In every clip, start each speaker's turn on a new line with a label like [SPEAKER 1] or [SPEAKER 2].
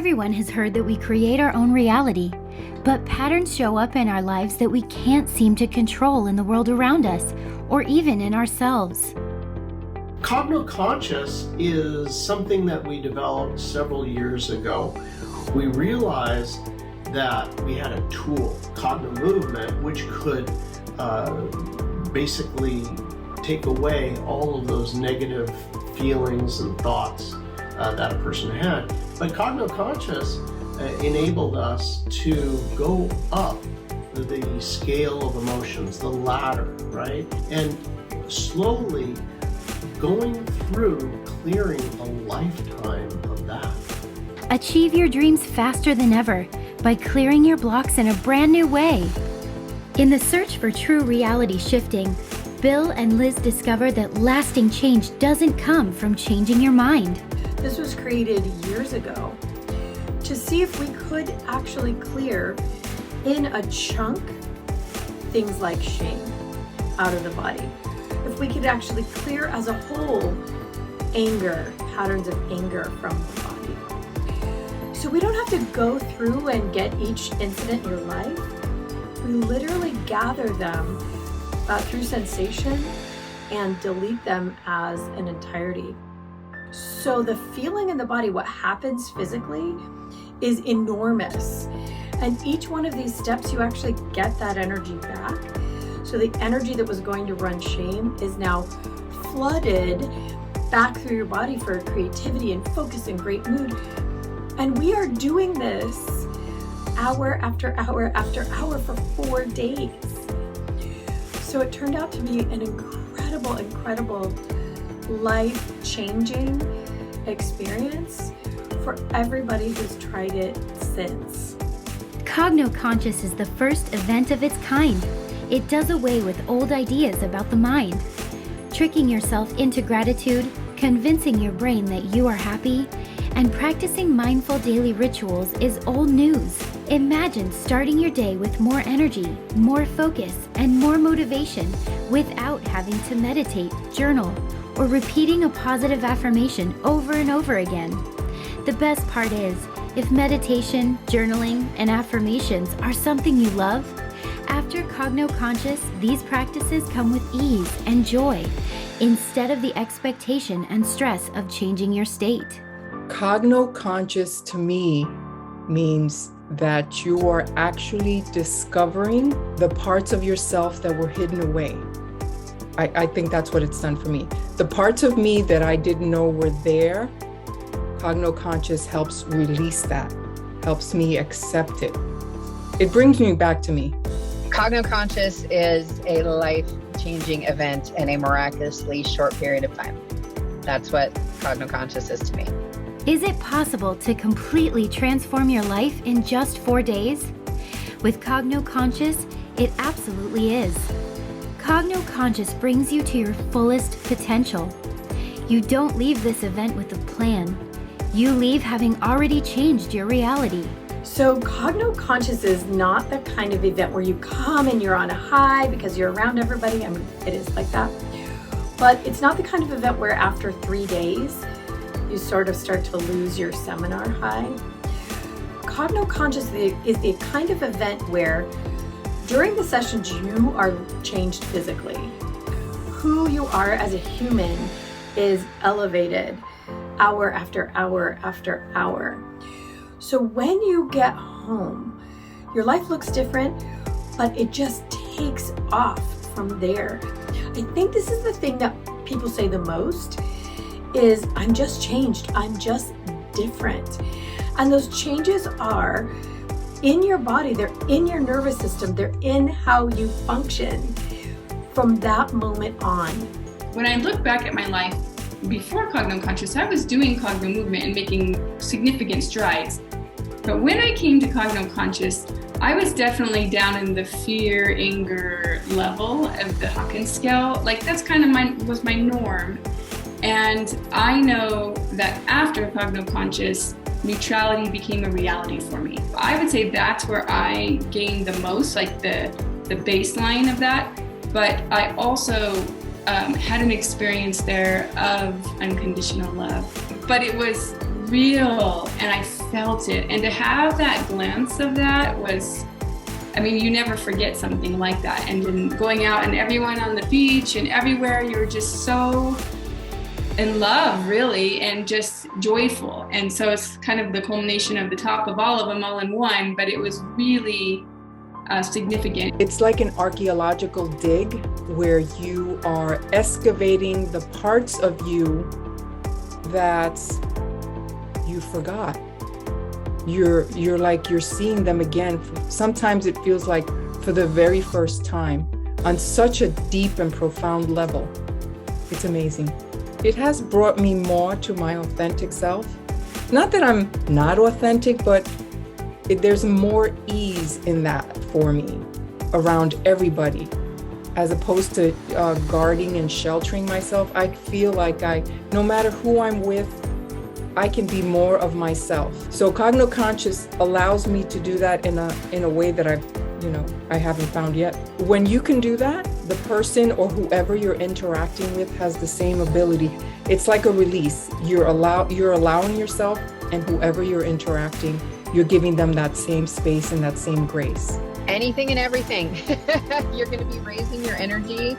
[SPEAKER 1] Everyone has heard that we create our own reality, but patterns show up in our lives that we can't seem to control in the world around us, or even in ourselves.
[SPEAKER 2] CognoConscious is something that we developed several years ago. We realized that we had a tool, Cogno Movement, which could basically take away all of those negative feelings and thoughts that a person had. But CognoConscious enabled us to go up the scale of emotions, the ladder, right? And slowly going through clearing a lifetime of that.
[SPEAKER 1] Achieve your dreams faster than ever by clearing your blocks in a brand new way. In the search for true reality shifting, Bill and Liz discovered that lasting change doesn't come from changing your mind.
[SPEAKER 3] This was created years ago to see if we could actually clear in a chunk things like shame out of the body. If we could actually clear as a whole anger, patterns of anger from the body. So we don't have to go through and get each incident in your life. We literally gather them through sensation and delete them as an entirety. So the feeling in the body, what happens physically, is enormous. And each one of these steps, you actually get that energy back. So the energy that was going to run shame is now flooded back through your body for creativity and focus and great mood. And we are doing this hour after hour after hour for 4 days. So it turned out to be an incredible life-changing experience for everybody who's tried it since.
[SPEAKER 1] CognoConscious is the first event of its kind. It does away with old ideas about the mind. Tricking yourself into gratitude, convincing your brain that you are happy, and practicing mindful daily rituals is old news. Imagine starting your day with more energy, more focus, and more motivation without having to meditate, journal, or repeating a positive affirmation over and over again. The best part is, if meditation, journaling, and affirmations are something you love, after CognoConscious, these practices come with ease and joy, instead of the expectation and stress of changing your state.
[SPEAKER 4] CognoConscious to me means that you are actually discovering the parts of yourself that were hidden away. I think that's what it's done for me. The parts of me that I didn't know were there, CognoConscious helps release that, helps me accept it. It brings me back to me.
[SPEAKER 5] CognoConscious is a life-changing event in a miraculously short period of time. That's what CognoConscious is to me.
[SPEAKER 1] Is it possible to completely transform your life in just 4 days? With CognoConscious, it absolutely is. CognoConscious brings you to your fullest potential. You don't leave this event with a plan. You leave having already changed your reality.
[SPEAKER 3] So CognoConscious is not the kind of event where you come and you're on a high because you're around everybody. I mean, it is like that. But it's not the kind of event where after 3 days, you sort of start to lose your seminar high. CognoConscious is the kind of event where during the sessions you are changed physically. Who you are as a human is elevated hour after hour after hour. So when you get home, your life looks different, but it just takes off from there. I think this is the thing that people say the most is, I'm just changed, I'm just different. And those changes are in your body, they're in your nervous system, they're in how you function from that moment on.
[SPEAKER 6] When I look back at my life before CognoConscious, I was doing Cogno Movement and making significant strides. But when I came to CognoConscious, I was definitely down in the fear, anger level of the Hawkins Scale. Like that's kind of was my norm. And I know that after CognoConscious, neutrality became a reality for me. I would say that's where I gained the most, like the baseline of that. But I also had an experience there of unconditional love. But it was real and I felt it. And to have that glimpse of that was, I mean, you never forget something like that. And then going out and everyone on the beach and everywhere, you're just so in love, really, and just joyful. And so it's kind of the culmination of the top of all of them all in one, but it was really significant.
[SPEAKER 4] It's like an archaeological dig where you are excavating the parts of you that you forgot. You're seeing them again. Sometimes it feels like for the very first time on such a deep and profound level. It's amazing. It has brought me more to my authentic self. Not that I'm not authentic, but there's more ease in that for me around everybody, as opposed to guarding and sheltering myself. I feel like no matter who I'm with, I can be more of myself. So CognoConscious allows me to do that in a way that I haven't found yet. When you can do that, the person or whoever you're interacting with has the same ability. It's like a release. You're allowing yourself, and whoever you're interacting, you're giving them that same space and that same grace.
[SPEAKER 5] Anything and everything. You're going to be raising your energy.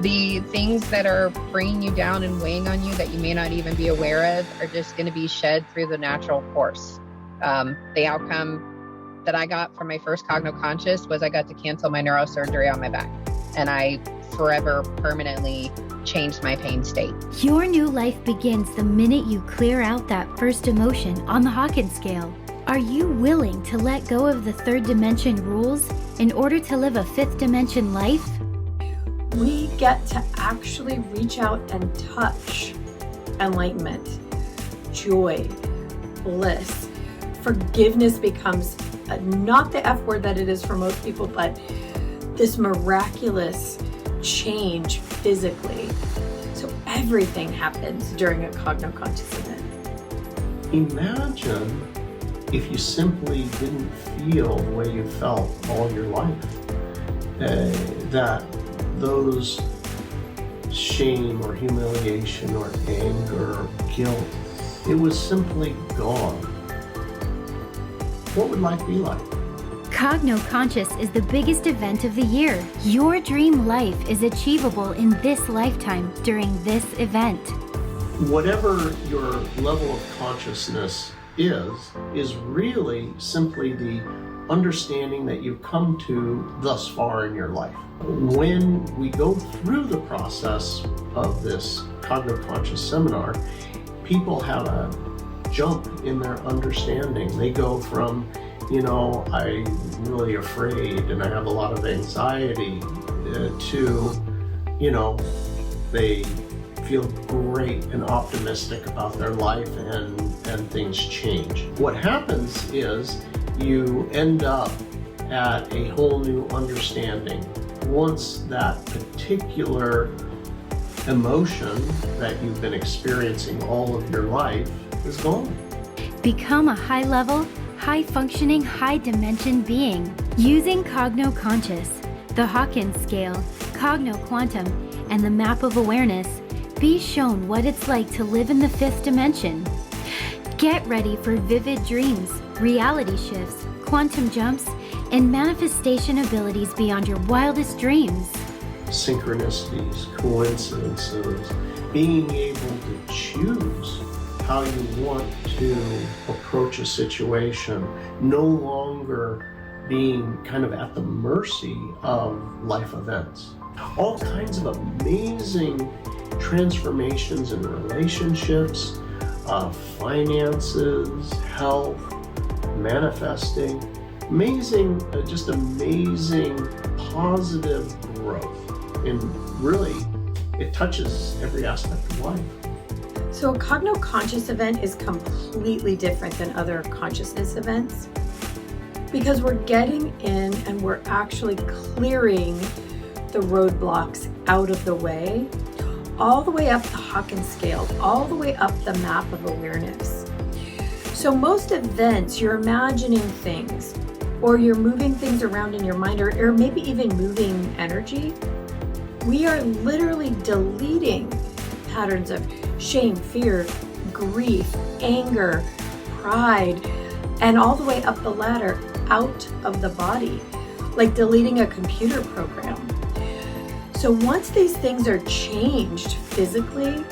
[SPEAKER 5] The things that are bringing you down and weighing on you that you may not even be aware of are just going to be shed through the natural course. The outcome that I got from my first CognoConscious was I got to cancel my neurosurgery on my back, and I forever permanently changed my pain state.
[SPEAKER 1] Your new life begins the minute you clear out that first emotion on the Hawkins Scale. Are you willing to let go of the third dimension rules in order to live a fifth dimension life?
[SPEAKER 3] We get to actually reach out and touch enlightenment, joy, bliss. Forgiveness becomes not the F word that it is for most people, but this miraculous change physically. So everything happens during a CognoConscious event.
[SPEAKER 2] Imagine if you simply didn't feel the way you felt all your life, that those shame or humiliation or anger or guilt, it was simply gone. What would life be like?
[SPEAKER 1] CognoConscious is the biggest event of the year. Your dream life is achievable in this lifetime during this event.
[SPEAKER 2] Whatever your level of consciousness is really simply the understanding that you've come to thus far in your life. When we go through the process of this CognoConscious seminar, people have a jump in their understanding. They go from, I'm really afraid and I have a lot of anxiety to, they feel great and optimistic about their life and things change. What happens is you end up at a whole new understanding once that particular emotion that you've been experiencing all of your life is gone.
[SPEAKER 1] Become a high-level, high-functioning, high-dimension being. Using CognoConscious, the Hawkins Scale, CognoQuantum, and the Map of Awareness, be shown what it's like to live in the fifth dimension. Get ready for vivid dreams, reality shifts, quantum jumps, and manifestation abilities beyond your wildest dreams.
[SPEAKER 2] Synchronicities, coincidences, being able to choose how you want to approach a situation, no longer being kind of at the mercy of life events. All kinds of amazing transformations in relationships, finances, health, manifesting, amazing positive growth. And really, it touches every aspect of life.
[SPEAKER 3] So a CognoConscious event is completely different than other consciousness events because we're getting in and we're actually clearing the roadblocks out of the way, all the way up the Hawkins Scale, all the way up the Map of Awareness. So most events, you're imagining things, or you're moving things around in your mind, or maybe even moving energy. We are literally deleting patterns of shame, fear, grief, anger, pride, and all the way up the ladder out of the body, like deleting a computer program. So once these things are changed physically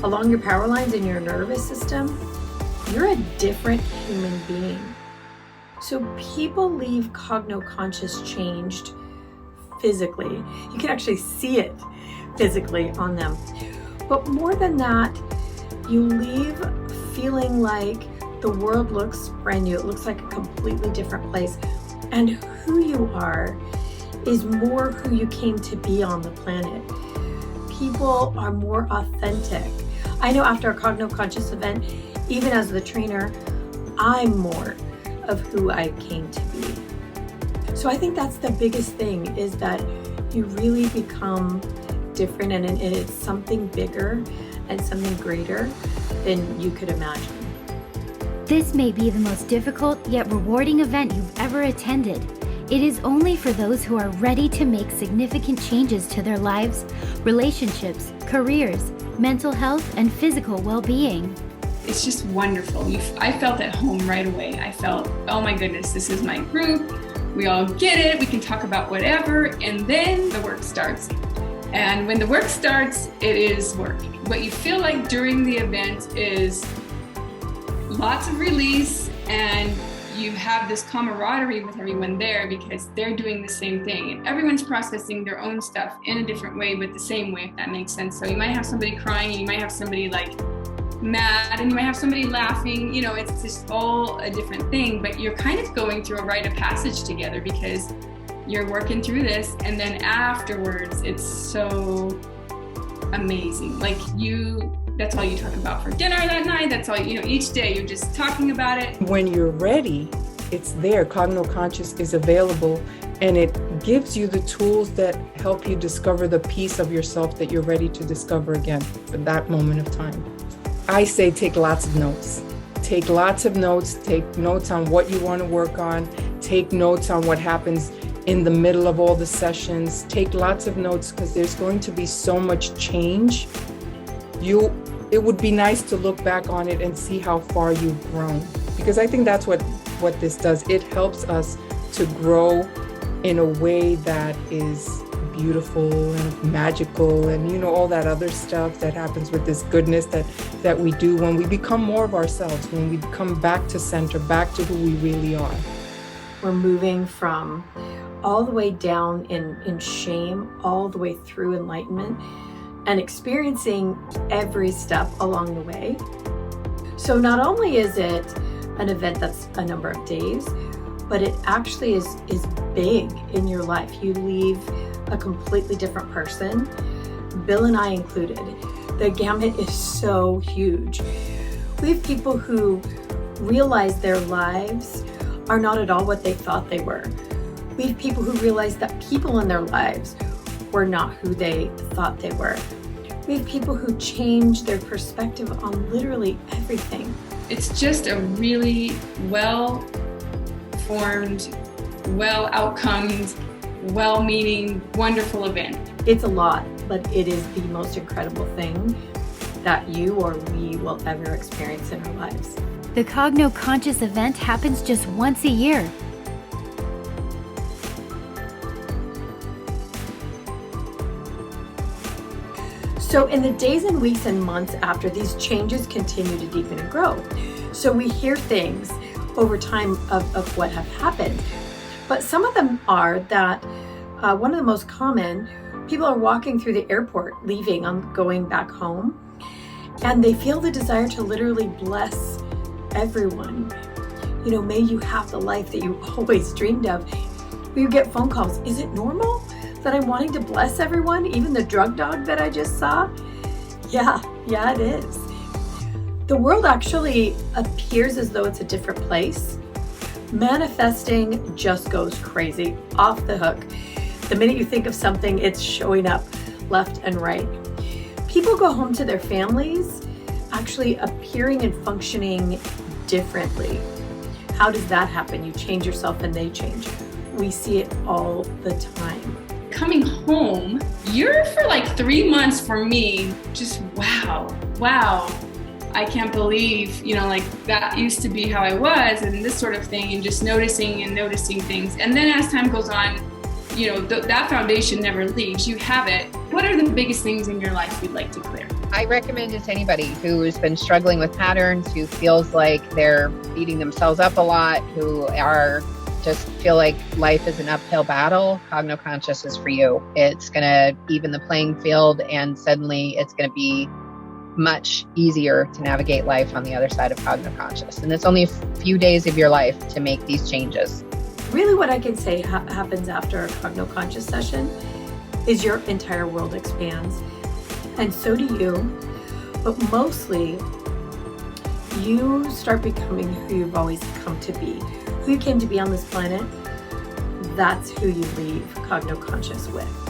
[SPEAKER 3] along your power lines in your nervous system, you're a different human being. So people leave CognoConscious changed physically. You can actually see it physically on them. But more than that, you leave feeling like the world looks brand new. It looks like a completely different place. And who you are is more who you came to be on the planet. People are more authentic. I know after a CognoConscious event, even as the trainer, I'm more of who I came to be. So I think that's the biggest thing, is that you really become different, and it's something bigger and something greater than you could imagine.
[SPEAKER 1] This may be the most difficult yet rewarding event you've ever attended. It is only for those who are ready to make significant changes to their lives, relationships, careers, mental health, and physical well-being.
[SPEAKER 6] It's just wonderful. I felt at home right away. I felt, oh my goodness, this is my group. We all get it. We can talk about whatever. And then the work starts. And when the work starts, it is work. What you feel like during the event is lots of release, and you have this camaraderie with everyone there because they're doing the same thing. And everyone's processing their own stuff in a different way, but the same way, if that makes sense. So you might have somebody crying, and you might have somebody like mad, and you might have somebody laughing. You know, it's just all a different thing, but you're kind of going through a rite of passage together because you're working through this, and then afterwards it's so amazing. Like that's all you talk about for dinner that night. That's all, each day you're just talking about it.
[SPEAKER 4] When you're ready, it's there. CognoConscious is available, and it gives you the tools that help you discover the piece of yourself that you're ready to discover again at that moment of time. I say take lots of notes. Take lots of notes. Take notes on what you want to work on. Take notes on what happens in the middle of all the sessions. Take lots of notes, because there's going to be so much change. It would be nice to look back on it and see how far you've grown, because I think that's what this does. It helps us to grow in a way that is beautiful and magical, and all that other stuff that happens with this goodness that we do when we become more of ourselves, when we come back to center, back to who we really are.
[SPEAKER 3] We're moving from all the way down in shame, all the way through enlightenment, and experiencing every step along the way. So not only is it an event that's a number of days, but it actually is big in your life. You leave a completely different person, Bill and I included. The gamut is so huge. We have people who realize their lives are not at all what they thought they were. We have people who realize that people in their lives were not who they thought they were. We have people who change their perspective on literally everything.
[SPEAKER 6] It's just a really well-formed, well-outcomed, well-meaning, wonderful event.
[SPEAKER 3] It's a lot, but it is the most incredible thing that you or we will ever experience in our lives.
[SPEAKER 1] The CognoConscious event happens just once a year.
[SPEAKER 3] So in the days and weeks and months after, these changes continue to deepen and grow. So we hear things over time of what have happened. But some of them are that one of the most common, people are walking through the airport, leaving, going back home, and they feel the desire to literally bless everyone. May you have the life that you always dreamed of. We get phone calls. Is it normal that I'm wanting to bless everyone, even the drug dog that I just saw? Yeah, it is. The world actually appears as though it's a different place. Manifesting just goes crazy, off the hook. The minute you think of something, it's showing up left and right. People go home to their families, actually appearing and functioning differently. How does that happen? You change yourself and they change. We see it all the time.
[SPEAKER 6] Coming home, you're for like 3 months for me, just wow. I can't believe, like that used to be how I was, and this sort of thing, and just noticing things. And then as time goes on, that foundation never leaves. You have it. What are the biggest things in your life you'd like to clear?
[SPEAKER 5] I recommend it to anybody who's been struggling with patterns, who feels like they're beating themselves up a lot, who are just feel like life is an uphill battle. CognoConscious is for you. It's going to even the playing field, and suddenly it's going to be much easier to navigate life on the other side of CognoConscious. And it's only a few days of your life to make these changes.
[SPEAKER 3] Really, what I can say happens after a CognoConscious session is your entire world expands. And so do you. But mostly, you start becoming who you've always come to be. Who you came to be on this planet, that's who you leave CognoConscious with.